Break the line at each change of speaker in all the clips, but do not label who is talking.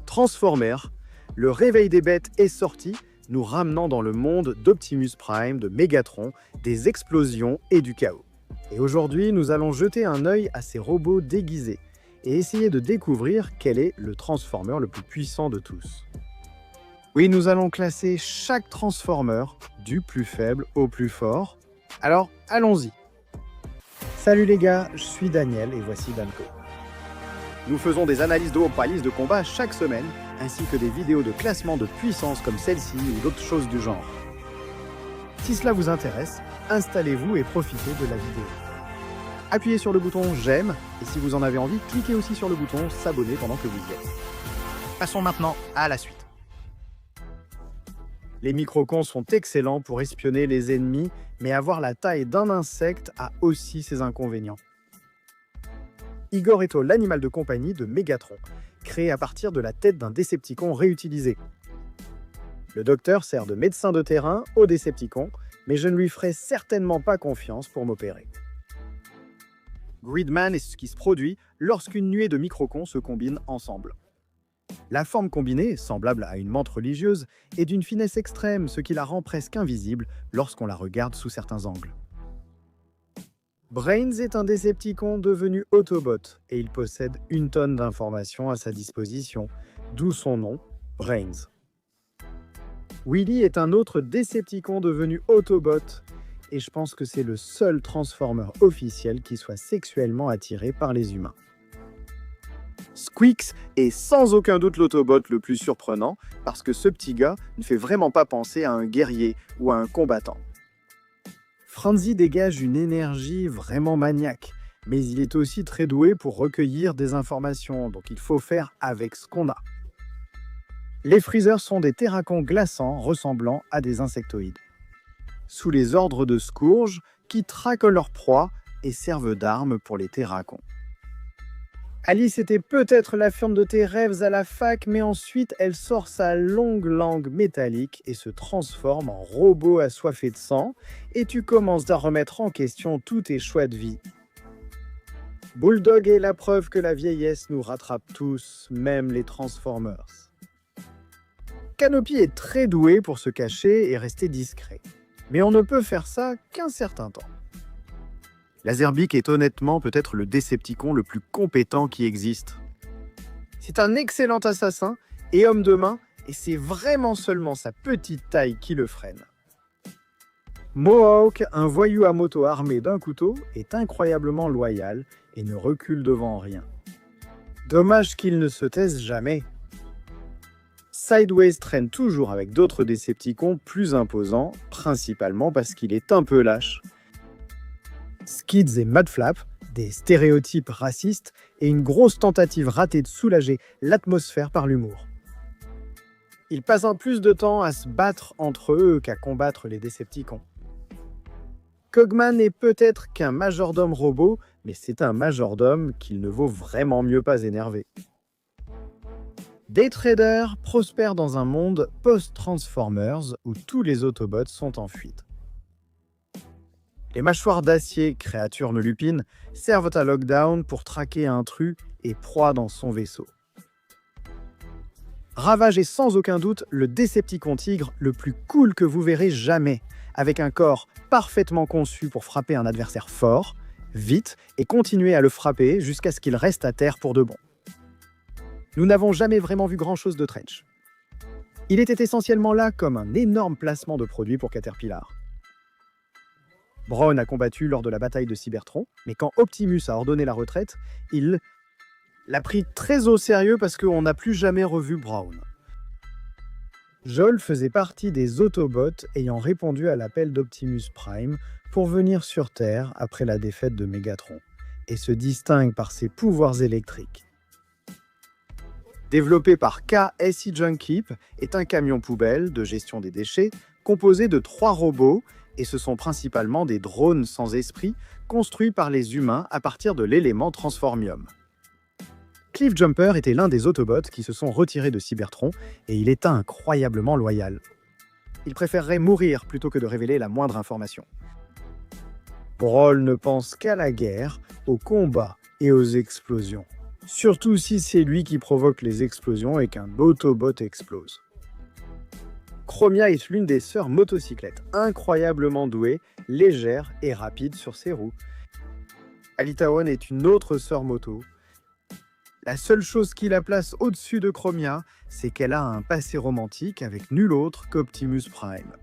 Transformers, le réveil des bêtes est sorti, nous ramenant dans le monde d'Optimus Prime, de Megatron, des explosions et du chaos. Et aujourd'hui, nous allons jeter un œil à ces robots déguisés et essayer de découvrir quel est le Transformer le plus puissant de tous. Oui, nous allons classer chaque Transformer du plus faible au plus fort. Alors, allons-y. Salut les gars, je suis Daniel et voici Danco. Nous faisons des analyses de haut paliers de combat chaque semaine, ainsi que des vidéos de classement de puissance comme celle-ci ou d'autres choses du genre. Si cela vous intéresse, installez-vous et profitez de la vidéo. Appuyez sur le bouton j'aime, et si vous en avez envie, cliquez aussi sur le bouton s'abonner pendant que vous y êtes. Passons maintenant à la suite. Les microcons sont excellents pour espionner les ennemis, mais avoir la taille d'un insecte a aussi ses inconvénients. Igor est l'animal de compagnie de Megatron, créé à partir de la tête d'un Décepticon réutilisé. Le docteur sert de médecin de terrain au Décepticon, mais je ne lui ferai certainement pas confiance pour m'opérer. Gridman est ce qui se produit lorsqu'une nuée de microcons se combine ensemble. La forme combinée, semblable à une menthe religieuse, est d'une finesse extrême, ce qui la rend presque invisible lorsqu'on la regarde sous certains angles. Brains est un Décepticon devenu Autobot, et il possède une tonne d'informations à sa disposition, d'où son nom, Brains. Willy est un autre Décepticon devenu Autobot, et je pense que c'est le seul Transformer officiel qui soit sexuellement attiré par les humains. Squeaks est sans aucun doute l'Autobot le plus surprenant, parce que ce petit gars ne fait vraiment pas penser à un guerrier ou à un combattant. Franzy dégage une énergie vraiment maniaque, mais il est aussi très doué pour recueillir des informations, donc il faut faire avec ce qu'on a. Les Freezers sont des terracons glaçants ressemblant à des insectoïdes, sous les ordres de Scourge qui traquent leur proie et servent d'armes pour les terracons. Alice était peut-être la femme de tes rêves à la fac, mais ensuite elle sort sa longue langue métallique et se transforme en robot assoiffé de sang, et tu commences à remettre en question tous tes choix de vie. Bulldog est la preuve que la vieillesse nous rattrape tous, même les Transformers. Canopy est très doué pour se cacher et rester discret, mais on ne peut faire ça qu'un certain temps. Laserbeak est honnêtement peut-être le Décepticon le plus compétent qui existe. C'est un excellent assassin et homme de main, et c'est vraiment seulement sa petite taille qui le freine. Mohawk, un voyou à moto armé d'un couteau, est incroyablement loyal et ne recule devant rien. Dommage qu'il ne se taise jamais. Sideways traîne toujours avec d'autres Décepticons plus imposants, principalement parce qu'il est un peu lâche. Skids et Mudflap, des stéréotypes racistes et une grosse tentative ratée de soulager l'atmosphère par l'humour. Ils passent un plus de temps à se battre entre eux qu'à combattre les Décepticons. Cogman est peut-être qu'un majordome robot, mais c'est un majordome qu'il ne vaut vraiment mieux pas énerver. Daytrader prospère dans un monde post-Transformers où tous les Autobots sont en fuite. Les mâchoires d'acier, créatures de lupines, servent à Lockdown pour traquer un intrus et proie dans son vaisseau. Ravage est sans aucun doute le Décepticon tigre le plus cool que vous verrez jamais, avec un corps parfaitement conçu pour frapper un adversaire fort, vite et continuer à le frapper jusqu'à ce qu'il reste à terre pour de bon. Nous n'avons jamais vraiment vu grand-chose de Trench. Il était essentiellement là comme un énorme placement de produits pour Caterpillar. Brawn a combattu lors de la bataille de Cybertron, mais quand Optimus a ordonné la retraite, il l'a pris très au sérieux parce qu'on n'a plus jamais revu Brawn. Joel faisait partie des Autobots ayant répondu à l'appel d'Optimus Prime pour venir sur Terre après la défaite de Megatron, et se distingue par ses pouvoirs électriques. Développé par KSI Junkeep, est un camion poubelle de gestion des déchets composé de 3 robots, et ce sont principalement des drones sans esprit construits par les humains à partir de l'élément transformium. Cliffjumper était l'un des Autobots qui se sont retirés de Cybertron et il est incroyablement loyal. Il préférerait mourir plutôt que de révéler la moindre information. Brawl ne pense qu'à la guerre, au combat et aux explosions. Surtout si c'est lui qui provoque les explosions et qu'un Autobot explose. Chromia est l'une des sœurs motocyclettes, incroyablement douée, légère et rapide sur ses roues. Alita One est une autre sœur moto. La seule chose qui la place au-dessus de Chromia, c'est qu'elle a un passé romantique avec nul autre qu'Optimus Prime.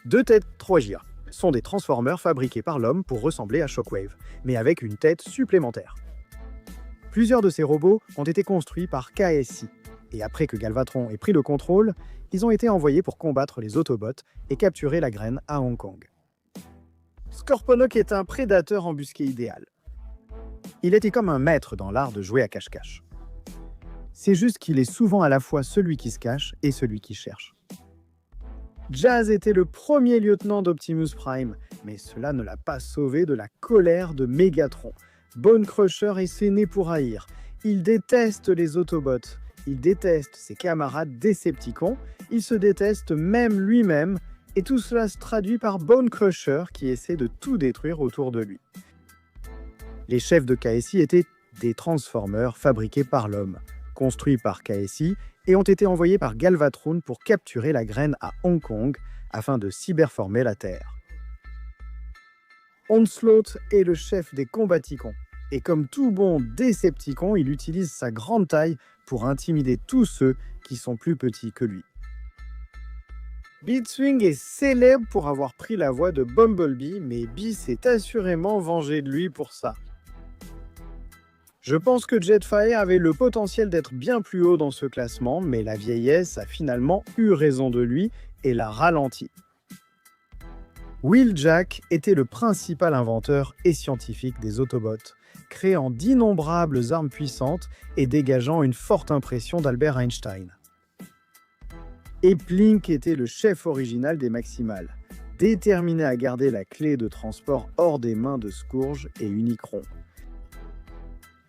Deux têtes 3JA sont des transformers fabriqués par l'homme pour ressembler à Shockwave, mais avec une tête supplémentaire. Plusieurs de ces robots ont été construits par KSI, et après que Galvatron ait pris le contrôle, ils ont été envoyés pour combattre les Autobots et capturer la graine à Hong Kong. Scorponok est un prédateur embusqué idéal. Il était comme un maître dans l'art de jouer à cache-cache. C'est juste qu'il est souvent à la fois celui qui se cache et celui qui cherche. Jazz était le premier lieutenant d'Optimus Prime, mais cela ne l'a pas sauvé de la colère de Megatron. Bone Crusher est ses nés pour haïr. Il déteste les Autobots. Il déteste ses camarades Decepticons. Il se déteste même lui-même. Et tout cela se traduit par Bone Crusher qui essaie de tout détruire autour de lui. Les chefs de KSI étaient des Transformers fabriqués par l'homme, construits par KSI et ont été envoyés par Galvatron pour capturer la graine à Hong Kong afin de cyberformer la Terre. Onslaught est le chef des Combaticons, et comme tout bon Decepticon, il utilise sa grande taille pour intimider tous ceux qui sont plus petits que lui. Beatswing est célèbre pour avoir pris la voix de Bumblebee, mais Bee s'est assurément vengé de lui pour ça. Je pense que Jetfire avait le potentiel d'être bien plus haut dans ce classement, mais la vieillesse a finalement eu raison de lui et l'a ralenti. Wheeljack était le principal inventeur et scientifique des Autobots, créant d'innombrables armes puissantes et dégageant une forte impression d'Albert Einstein. Et Plink était le chef original des Maximals, déterminé à garder la clé de transport hors des mains de Scourge et Unicron.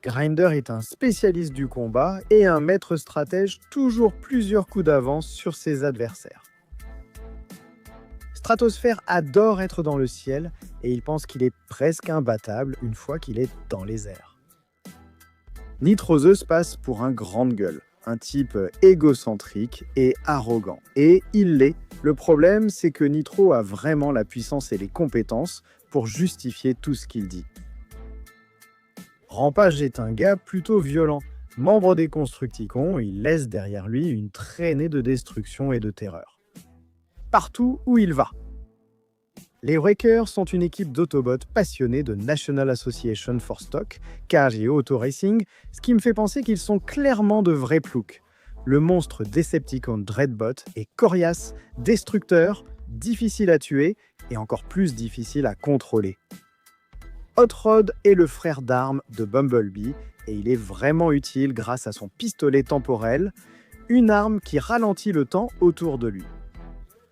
Grinder est un spécialiste du combat et un maître stratège toujours plusieurs coups d'avance sur ses adversaires. Stratosphère adore être dans le ciel et il pense qu'il est presque imbattable une fois qu'il est dans les airs. Nitrozeus passe pour un grande gueule, un type égocentrique et arrogant. Et il l'est. Le problème, c'est que Nitro a vraiment la puissance et les compétences pour justifier tout ce qu'il dit. Rampage est un gars plutôt violent. Membre des Constructicons, il laisse derrière lui une traînée de destruction et de terreur. Partout où il va. Les Wreckers sont une équipe d'Autobots passionnés de National Association for Stock, Cars et Auto Racing, ce qui me fait penser qu'ils sont clairement de vrais ploucs. Le monstre Decepticon Dreadbot est coriace, destructeur, difficile à tuer et encore plus difficile à contrôler. Hot Rod est le frère d'armes de Bumblebee et il est vraiment utile grâce à son pistolet temporel, une arme qui ralentit le temps autour de lui.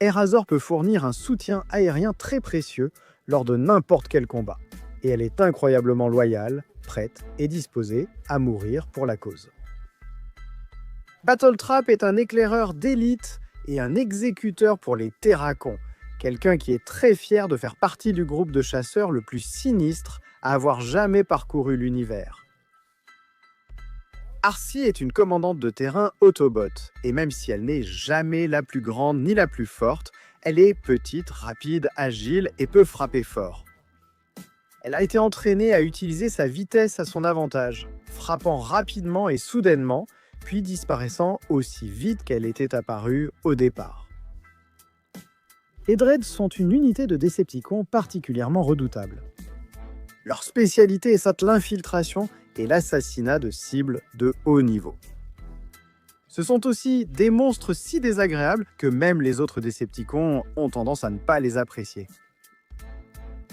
Air Razor peut fournir un soutien aérien très précieux lors de n'importe quel combat, et elle est incroyablement loyale, prête et disposée à mourir pour la cause. Battletrap est un éclaireur d'élite et un exécuteur pour les terracons, quelqu'un qui est très fier de faire partie du groupe de chasseurs le plus sinistre à avoir jamais parcouru l'univers. Arcee est une commandante de terrain Autobot, et même si elle n'est jamais la plus grande ni la plus forte, elle est petite, rapide, agile et peut frapper fort. Elle a été entraînée à utiliser sa vitesse à son avantage, frappant rapidement et soudainement, puis disparaissant aussi vite qu'elle était apparue au départ. Les Dreads sont une unité de Decepticons particulièrement redoutable. Leur spécialité est l'infiltration et l'assassinat de cibles de haut niveau. Ce sont aussi des monstres si désagréables que même les autres Decepticons ont tendance à ne pas les apprécier.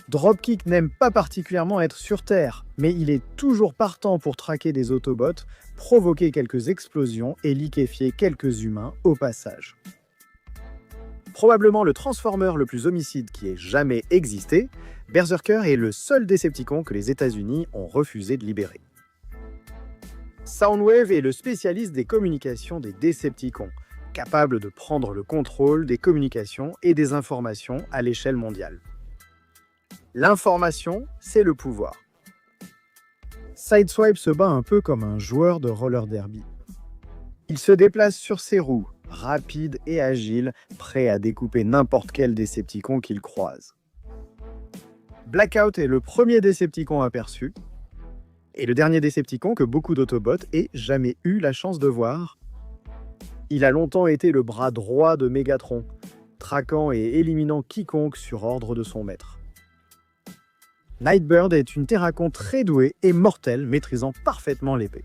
Dropkick n'aime pas particulièrement être sur Terre, mais il est toujours partant pour traquer des Autobots, provoquer quelques explosions et liquéfier quelques humains au passage. Probablement le Transformer le plus homicide qui ait jamais existé, Berserker est le seul Decepticon que les États-Unis ont refusé de libérer. Soundwave est le spécialiste des communications des Decepticons, capable de prendre le contrôle des communications et des informations à l'échelle mondiale. L'information, c'est le pouvoir. Sideswipe se bat un peu comme un joueur de roller derby. Il se déplace sur ses roues, rapide et agile, prêt à découper n'importe quel Décepticon qu'il croise. Blackout est le premier Décepticon aperçu, et le dernier Décepticon que beaucoup d'Autobots aient jamais eu la chance de voir. Il a longtemps été le bras droit de Megatron, traquant et éliminant quiconque sur ordre de son maître. Nightbird est une Terracon très douée et mortelle, maîtrisant parfaitement l'épée.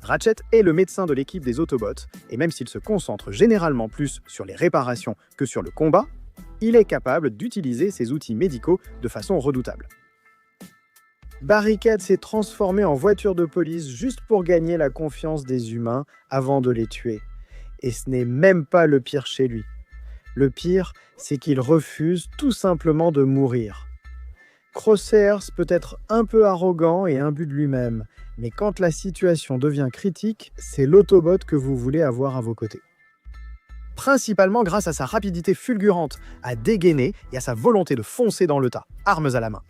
Ratchet est le médecin de l'équipe des Autobots, et même s'il se concentre généralement plus sur les réparations que sur le combat, il est capable d'utiliser ses outils médicaux de façon redoutable. Barricade s'est transformé en voiture de police juste pour gagner la confiance des humains avant de les tuer. Et ce n'est même pas le pire chez lui. Le pire, c'est qu'il refuse tout simplement de mourir. Crosshairs peut être un peu arrogant et imbu de lui-même, mais quand la situation devient critique, c'est l'Autobot que vous voulez avoir à vos côtés. Principalement grâce à sa rapidité fulgurante à dégainer et à sa volonté de foncer dans le tas, armes à la main.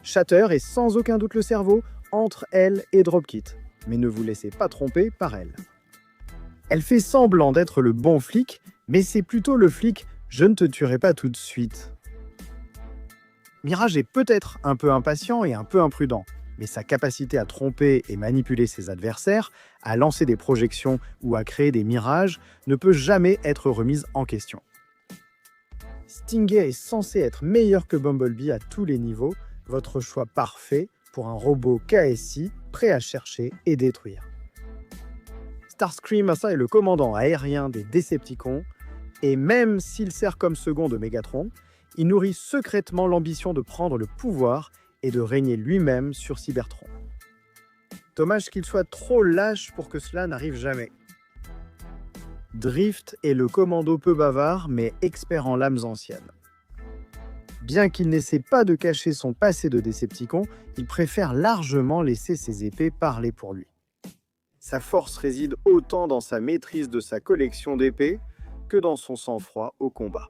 Shatter est sans aucun doute le cerveau entre elle et Dropkit, mais ne vous laissez pas tromper par elle. Elle fait semblant d'être le bon flic, mais c'est plutôt le flic « je ne te tuerai pas tout de suite ». Mirage est peut-être un peu impatient et un peu imprudent, mais sa capacité à tromper et manipuler ses adversaires, à lancer des projections ou à créer des mirages ne peut jamais être remise en question. Stinger est censé être meilleur que Bumblebee à tous les niveaux, votre choix parfait pour un robot KSI prêt à chercher et détruire. Starscream est le commandant aérien des Décepticons, et même s'il sert comme second de Megatron, il nourrit secrètement l'ambition de prendre le pouvoir et de régner lui-même sur Cybertron. Dommage qu'il soit trop lâche pour que cela n'arrive jamais. Drift est le commando peu bavard, mais expert en lames anciennes. Bien qu'il n'essaie pas de cacher son passé de Décepticon, il préfère largement laisser ses épées parler pour lui. Sa force réside autant dans sa maîtrise de sa collection d'épées que dans son sang-froid au combat.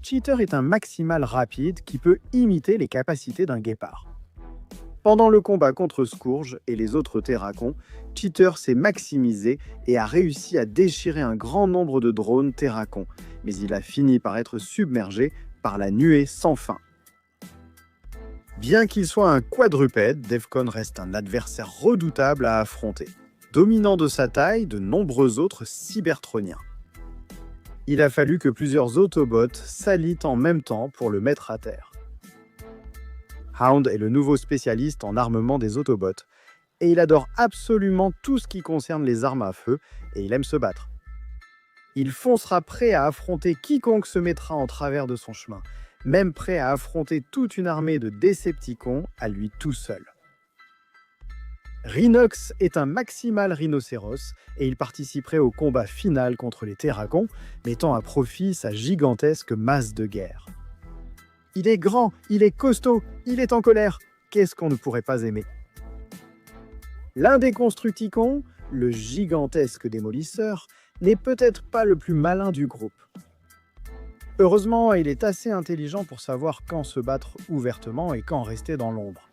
Cheater est un maximal rapide qui peut imiter les capacités d'un guépard. Pendant le combat contre Scourge et les autres Terracons, Cheater s'est maximisé et a réussi à déchirer un grand nombre de drones Terracons, mais il a fini par être submergé par la nuée sans fin. Bien qu'il soit un quadrupède, Defcon reste un adversaire redoutable à affronter, dominant de sa taille de nombreux autres Cybertroniens. Il a fallu que plusieurs Autobots s'allient en même temps pour le mettre à terre. Hound est le nouveau spécialiste en armement des Autobots, et il adore absolument tout ce qui concerne les armes à feu, et il aime se battre. Il foncera prêt à affronter quiconque se mettra en travers de son chemin, même prêt à affronter toute une armée de Décepticons à lui tout seul. Rhinox est un maximal rhinocéros et il participerait au combat final contre les Terracons, mettant à profit sa gigantesque masse de guerre. Il est grand, il est costaud, il est en colère. Qu'est-ce qu'on ne pourrait pas aimer? L'un des Constructicons, le gigantesque démolisseur, n'est peut-être pas le plus malin du groupe. Heureusement, il est assez intelligent pour savoir quand se battre ouvertement et quand rester dans l'ombre.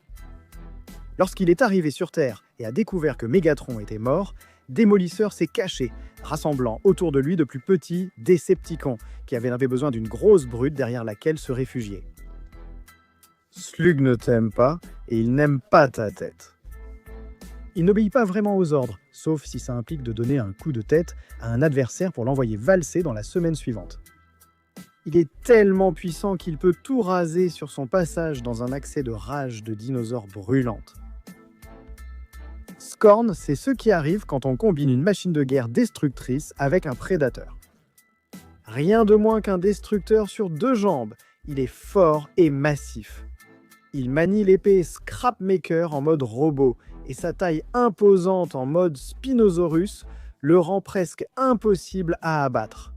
Lorsqu'il est arrivé sur Terre et a découvert que Megatron était mort, Démolisseur s'est caché, rassemblant autour de lui de plus petits Décepticons qui avaient besoin d'une grosse brute derrière laquelle se réfugier. Slug ne t'aime pas et il n'aime pas ta tête. Il n'obéit pas vraiment aux ordres, sauf si ça implique de donner un coup de tête à un adversaire pour l'envoyer valser dans la semaine suivante. Il est tellement puissant qu'il peut tout raser sur son passage dans un accès de rage de dinosaure brûlante. Scorn, c'est ce qui arrive quand on combine une machine de guerre destructrice avec un prédateur. Rien de moins qu'un destructeur sur deux jambes, il est fort et massif. Il manie l'épée Scrapmaker en mode robot et sa taille imposante en mode Spinosaurus le rend presque impossible à abattre.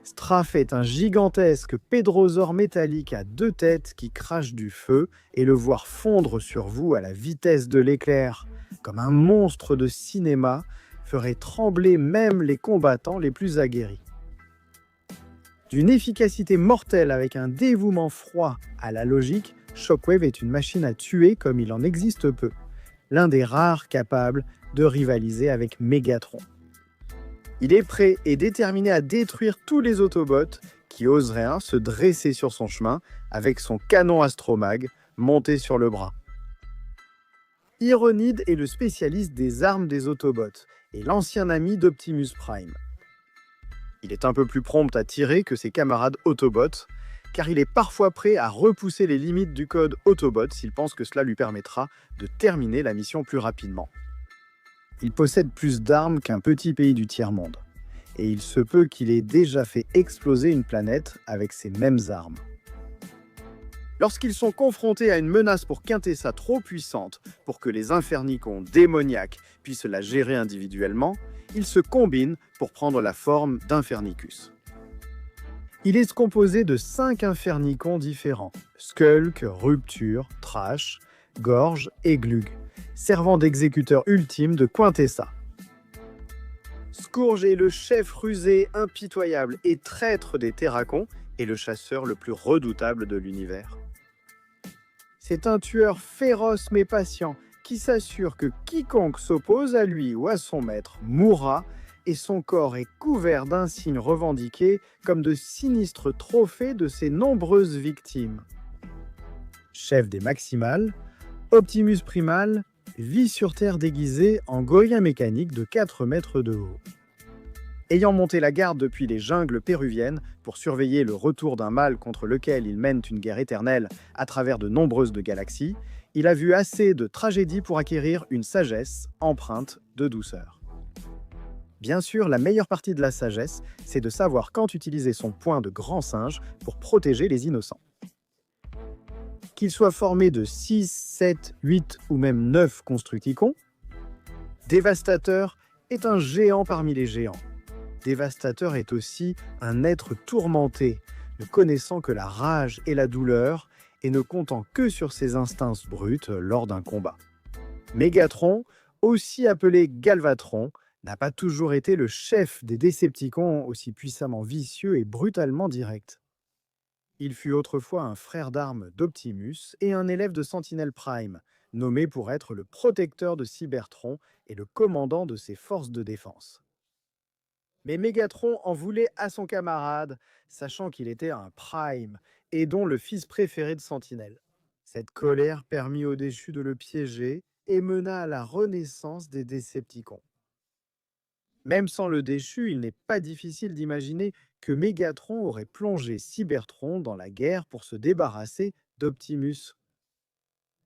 Straff est un gigantesque pédrosaure métallique à deux têtes qui crache du feu et le voir fondre sur vous à la vitesse de l'éclair, comme un monstre de cinéma, ferait trembler même les combattants les plus aguerris. D'une efficacité mortelle avec un dévouement froid à la logique, Shockwave est une machine à tuer comme il en existe peu, l'un des rares capables de rivaliser avec Megatron. Il est prêt et déterminé à détruire tous les Autobots qui oseraient se dresser sur son chemin avec son canon astromag monté sur le bras. Ironide est le spécialiste des armes des Autobots et l'ancien ami d'Optimus Prime. Il est un peu plus prompt à tirer que ses camarades Autobots, car il est parfois prêt à repousser les limites du code Autobot s'il pense que cela lui permettra de terminer la mission plus rapidement. Il possède plus d'armes qu'un petit pays du tiers-monde, et il se peut qu'il ait déjà fait exploser une planète avec ces mêmes armes. Lorsqu'ils sont confrontés à une menace pour Quintessa trop puissante pour que les Infernicons démoniaques puissent la gérer individuellement, ils se combinent pour prendre la forme d'Infernicus. Il est composé de 5 Infernicons différents, Skulk, Rupture, Trash, Gorge et Glug, servant d'exécuteur ultime de Quintessa. Scourge est le chef rusé, impitoyable et traître des Terracons et le chasseur le plus redoutable de l'univers. C'est un tueur féroce mais patient qui s'assure que quiconque s'oppose à lui ou à son maître mourra et son corps est couvert d'insignes revendiqués comme de sinistres trophées de ses nombreuses victimes. Chef des Maximals, Optimus Primal vit sur Terre déguisé en gorille mécanique de 4 mètres de haut. Ayant monté la garde depuis les jungles péruviennes pour surveiller le retour d'un mal contre lequel il mène une guerre éternelle à travers de nombreuses galaxies, il a vu assez de tragédies pour acquérir une sagesse empreinte de douceur. Bien sûr, la meilleure partie de la sagesse, c'est de savoir quand utiliser son poing de grand singe pour protéger les innocents. Qu'il soit formé de 6, 7, 8 ou même 9 Constructicons, Dévastateur est un géant parmi les géants. Dévastateur est aussi un être tourmenté, ne connaissant que la rage et la douleur et ne comptant que sur ses instincts bruts lors d'un combat. Megatron, aussi appelé Galvatron, n'a pas toujours été le chef des Décepticons aussi puissamment vicieux et brutalement direct. Il fut autrefois un frère d'armes d'Optimus et un élève de Sentinel Prime, nommé pour être le protecteur de Cybertron et le commandant de ses forces de défense. Mais Megatron en voulait à son camarade, sachant qu'il était un Prime et dont le fils préféré de Sentinelle. Cette colère permit au déchu de le piéger et mena à la renaissance des Décepticons. Même sans le déchu, il n'est pas difficile d'imaginer que Megatron aurait plongé Cybertron dans la guerre pour se débarrasser d'Optimus.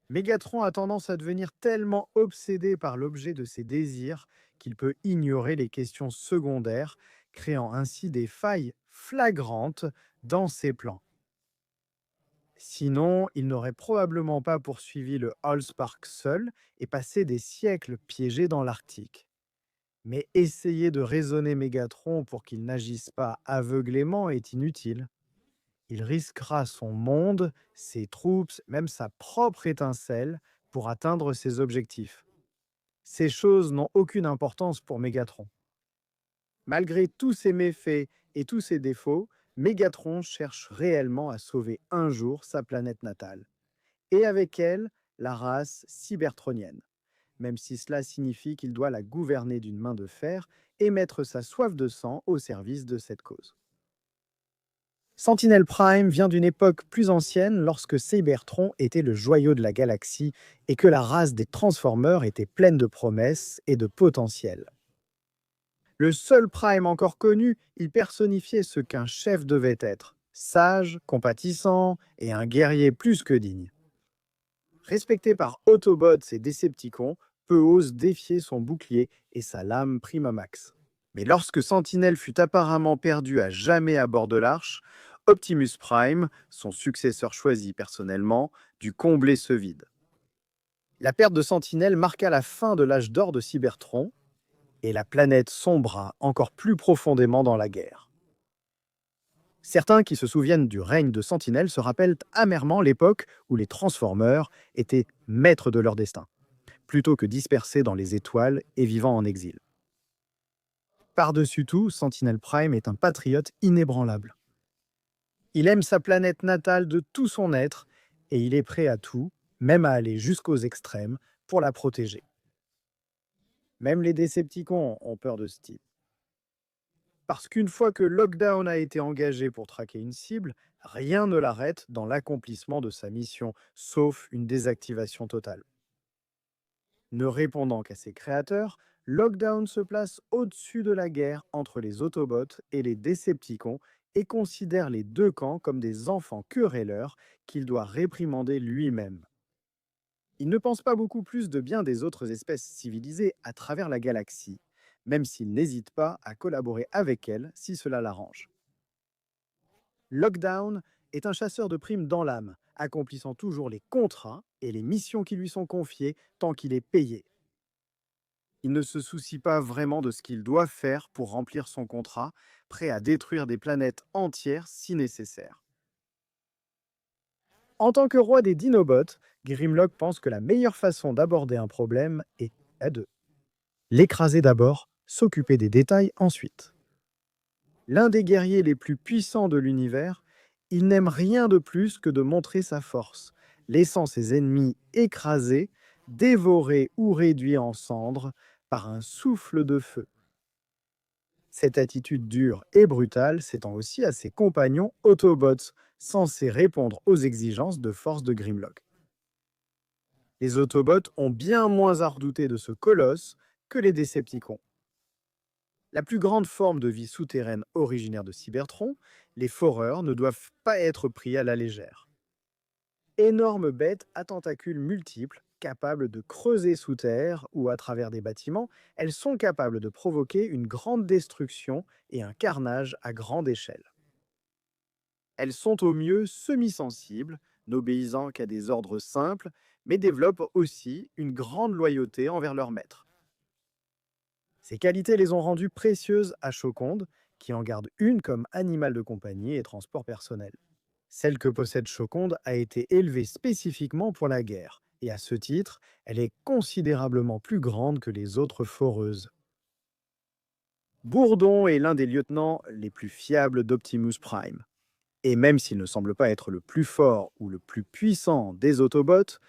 Megatron a tendance à devenir tellement obsédé par l'objet de ses désirs qu'il peut ignorer les questions secondaires, créant ainsi des failles flagrantes dans ses plans. Sinon, il n'aurait probablement pas poursuivi le Allspark seul et passé des siècles piégé dans l'Arctique. Mais essayer de raisonner Megatron pour qu'il n'agisse pas aveuglément est inutile. Il risquera son monde, ses troupes, même sa propre étincelle pour atteindre ses objectifs. Ces choses n'ont aucune importance pour Megatron. Malgré tous ses méfaits et tous ses défauts, Megatron cherche réellement à sauver un jour sa planète natale. Et avec elle, la race cybertronienne. Même si cela signifie qu'il doit la gouverner d'une main de fer et mettre sa soif de sang au service de cette cause. Sentinel Prime vient d'une époque plus ancienne lorsque Cybertron était le joyau de la galaxie et que la race des Transformers était pleine de promesses et de potentiel. Le seul Prime encore connu, il personnifiait ce qu'un chef devait être, sage, compatissant et un guerrier plus que digne. Respecté par Autobots et Décepticons, peu osent défier son bouclier et sa lame Primamax. Mais lorsque Sentinel fut apparemment perdu à jamais à bord de l'Arche, Optimus Prime, son successeur choisi personnellement, dut combler ce vide. La perte de Sentinel marqua la fin de l'âge d'or de Cybertron, et la planète sombra encore plus profondément dans la guerre. Certains qui se souviennent du règne de Sentinel se rappellent amèrement l'époque où les Transformers étaient maîtres de leur destin, plutôt que dispersés dans les étoiles et vivant en exil. Par-dessus tout, Sentinel Prime est un patriote inébranlable. Il aime sa planète natale de tout son être et il est prêt à tout, même à aller jusqu'aux extrêmes, pour la protéger. Même les Décepticons ont peur de ce type. Parce qu'une fois que Lockdown a été engagé pour traquer une cible, rien ne l'arrête dans l'accomplissement de sa mission, sauf une désactivation totale. Ne répondant qu'à ses créateurs, Lockdown se place au-dessus de la guerre entre les Autobots et les Décepticons et considère les deux camps comme des enfants querelleurs qu'il doit réprimander lui-même. Il ne pense pas beaucoup plus de bien des autres espèces civilisées à travers la galaxie, même s'il n'hésite pas à collaborer avec elles si cela l'arrange. Lockdown est un chasseur de primes dans l'âme, accomplissant toujours les contrats et les missions qui lui sont confiées tant qu'il est payé. Il ne se soucie pas vraiment de ce qu'il doit faire pour remplir son contrat, prêt à détruire des planètes entières si nécessaire. En tant que roi des Dinobots, Grimlock pense que la meilleure façon d'aborder un problème est à deux. L'écraser d'abord, s'occuper des détails ensuite. L'un des guerriers les plus puissants de l'univers, il n'aime rien de plus que de montrer sa force, laissant ses ennemis écrasés, dévorés ou réduits en cendres par un souffle de feu. Cette attitude dure et brutale s'étend aussi à ses compagnons Autobots, censés répondre aux exigences de force de Grimlock. Les Autobots ont bien moins à redouter de ce colosse que les Décepticons. La plus grande forme de vie souterraine originaire de Cybertron, les foreurs ne doivent pas être pris à la légère. Énormes bêtes à tentacules multiples, capables de creuser sous terre ou à travers des bâtiments, elles sont capables de provoquer une grande destruction et un carnage à grande échelle. Elles sont au mieux semi-sensibles, n'obéissant qu'à des ordres simples, mais développent aussi une grande loyauté envers leur maître. Ces qualités les ont rendues précieuses à Choconde, qui en garde une comme animal de compagnie et transport personnel. Celle que possède Choconde a été élevée spécifiquement pour la guerre, et à ce titre, elle est considérablement plus grande que les autres foreuses. Bourdon est l'un des lieutenants les plus fiables d'Optimus Prime. Et même s'il ne semble pas être le plus fort ou le plus puissant des Autobots,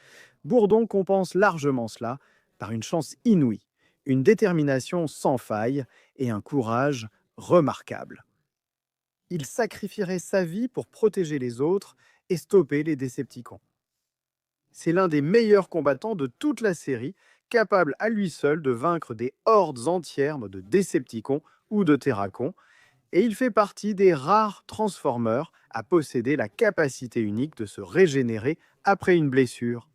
Bourdon compense largement cela par une chance inouïe, une détermination sans faille et un courage remarquable. Il sacrifierait sa vie pour protéger les autres et stopper les Décepticons. C'est l'un des meilleurs combattants de toute la série, capable à lui seul de vaincre des hordes entières de Décepticons ou de Terracons, et il fait partie des rares Transformers à posséder la capacité unique de se régénérer après une blessure.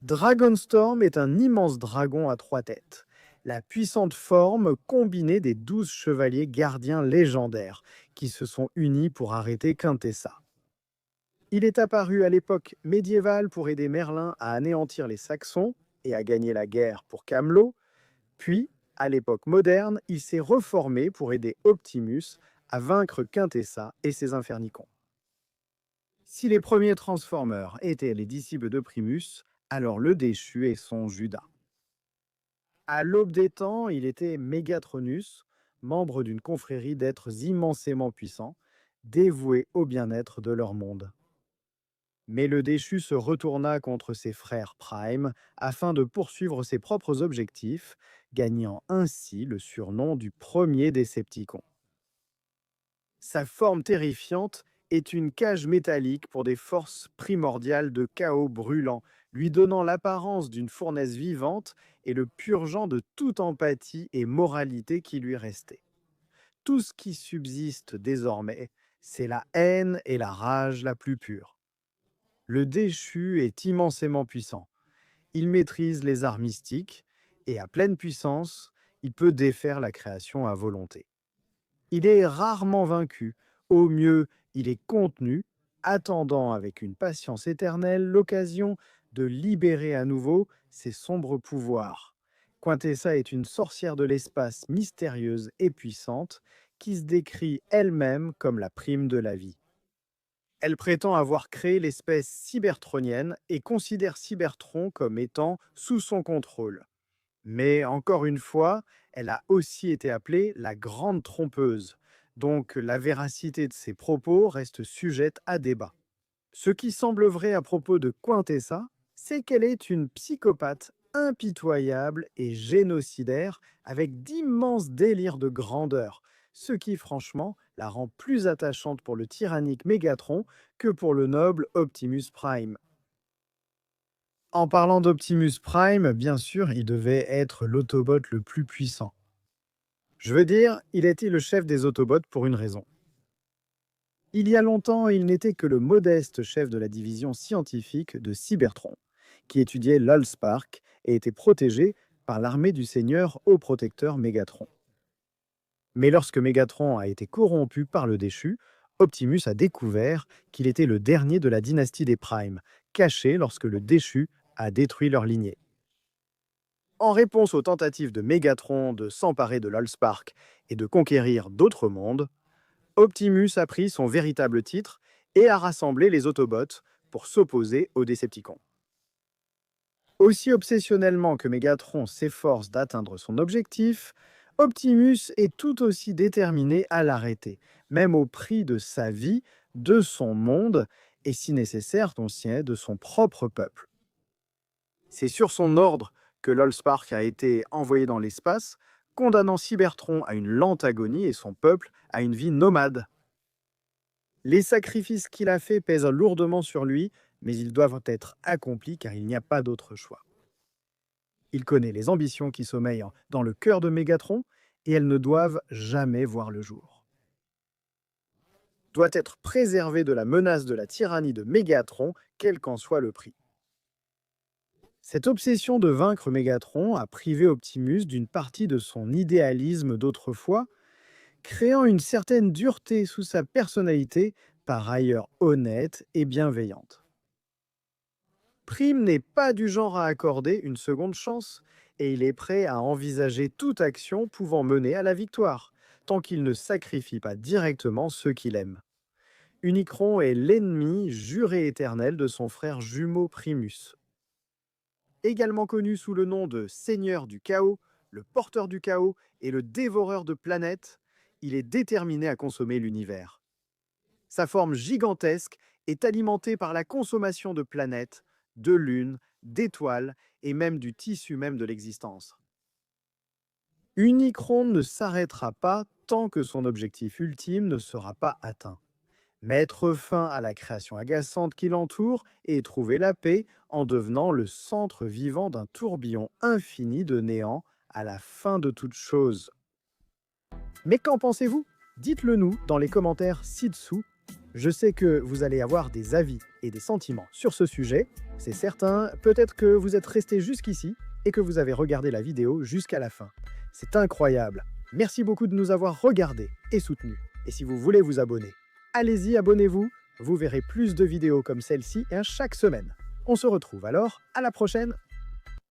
Dragonstorm est un immense dragon à 3 têtes, la puissante forme combinée des 12 chevaliers gardiens légendaires qui se sont unis pour arrêter Quintessa. Il est apparu à l'époque médiévale pour aider Merlin à anéantir les Saxons et à gagner la guerre pour Camelot, puis, à l'époque moderne, il s'est reformé pour aider Optimus à vaincre Quintessa et ses Infernicons. Si les premiers Transformers étaient les disciples de Primus, alors le déchu est son Judas. À l'aube des temps, il était Megatronus, membre d'une confrérie d'êtres immensément puissants, dévoués au bien-être de leur monde. Mais le déchu se retourna contre ses frères Prime afin de poursuivre ses propres objectifs, gagnant ainsi le surnom du premier Décepticon. Sa forme terrifiante est une cage métallique pour des forces primordiales de chaos brûlant, lui donnant l'apparence d'une fournaise vivante et le purgeant de toute empathie et moralité qui lui restait. Tout ce qui subsiste désormais, c'est la haine et la rage la plus pure. Le déchu est immensément puissant. Il maîtrise les arts mystiques et à pleine puissance, il peut défaire la création à volonté. Il est rarement vaincu. Au mieux, il est contenu, attendant avec une patience éternelle l'occasion de libérer à nouveau ses sombres pouvoirs. Quintessa est une sorcière de l'espace mystérieuse et puissante qui se décrit elle-même comme la prime de la vie. Elle prétend avoir créé l'espèce cybertronienne et considère Cybertron comme étant sous son contrôle. Mais encore une fois, elle a aussi été appelée la grande trompeuse, donc la véracité de ses propos reste sujette à débat. Ce qui semble vrai à propos de Quintessa, c'est qu'elle est une psychopathe impitoyable et génocidaire avec d'immenses délires de grandeur, ce qui franchement la rend plus attachante pour le tyrannique Mégatron que pour le noble Optimus Prime. En parlant d'Optimus Prime, bien sûr, il devait être l'Autobot le plus puissant. Je veux dire, il était le chef des Autobots pour une raison. Il y a longtemps, il n'était que le modeste chef de la division scientifique de Cybertron, qui étudiait l'Allspark et était protégé par l'armée du Seigneur Haut Protecteur Mégatron. Mais lorsque Mégatron a été corrompu par le déchu, Optimus a découvert qu'il était le dernier de la dynastie des Primes, caché lorsque le déchu a détruit leur lignée. En réponse aux tentatives de Mégatron de s'emparer de l'Allspark et de conquérir d'autres mondes, Optimus a pris son véritable titre et a rassemblé les Autobots pour s'opposer aux Décepticons. Aussi obsessionnellement que Mégatron s'efforce d'atteindre son objectif, Optimus est tout aussi déterminé à l'arrêter, même au prix de sa vie, de son monde et, si nécessaire, de son propre peuple. C'est sur son ordre que l'Allspark a été envoyé dans l'espace, condamnant Cybertron à une lente agonie et son peuple à une vie nomade. Les sacrifices qu'il a faits pèsent lourdement sur lui, mais ils doivent être accomplis car il n'y a pas d'autre choix. Il connaît les ambitions qui sommeillent dans le cœur de Mégatron et elles ne doivent jamais voir le jour. Doit être préservé de la menace de la tyrannie de Mégatron, quel qu'en soit le prix. Cette obsession de vaincre Mégatron a privé Optimus d'une partie de son idéalisme d'autrefois, créant une certaine dureté sous sa personnalité, par ailleurs honnête et bienveillante. Prime n'est pas du genre à accorder une seconde chance, et il est prêt à envisager toute action pouvant mener à la victoire, tant qu'il ne sacrifie pas directement ceux qu'il aime. Unicron est l'ennemi juré éternel de son frère jumeau Primus. Également connu sous le nom de Seigneur du Chaos, le Porteur du Chaos et le Dévoreur de planètes, il est déterminé à consommer l'univers. Sa forme gigantesque est alimentée par la consommation de planètes, de lunes, d'étoiles et même du tissu même de l'existence. Unicron ne s'arrêtera pas tant que son objectif ultime ne sera pas atteint. Mettre fin à la création agaçante qui l'entoure et trouver la paix en devenant le centre vivant d'un tourbillon infini de néant à la fin de toute chose. Mais qu'en pensez-vous? Dites-le nous dans les commentaires ci-dessous. Je sais que vous allez avoir des avis et des sentiments sur ce sujet, c'est certain. Peut-être que vous êtes resté jusqu'ici et que vous avez regardé la vidéo jusqu'à la fin. C'est incroyable. Merci beaucoup de nous avoir regardés et soutenus. Et si vous voulez vous abonner, allez-y, abonnez-vous. Vous verrez plus de vidéos comme celle-ci chaque semaine. On se retrouve alors à la prochaine.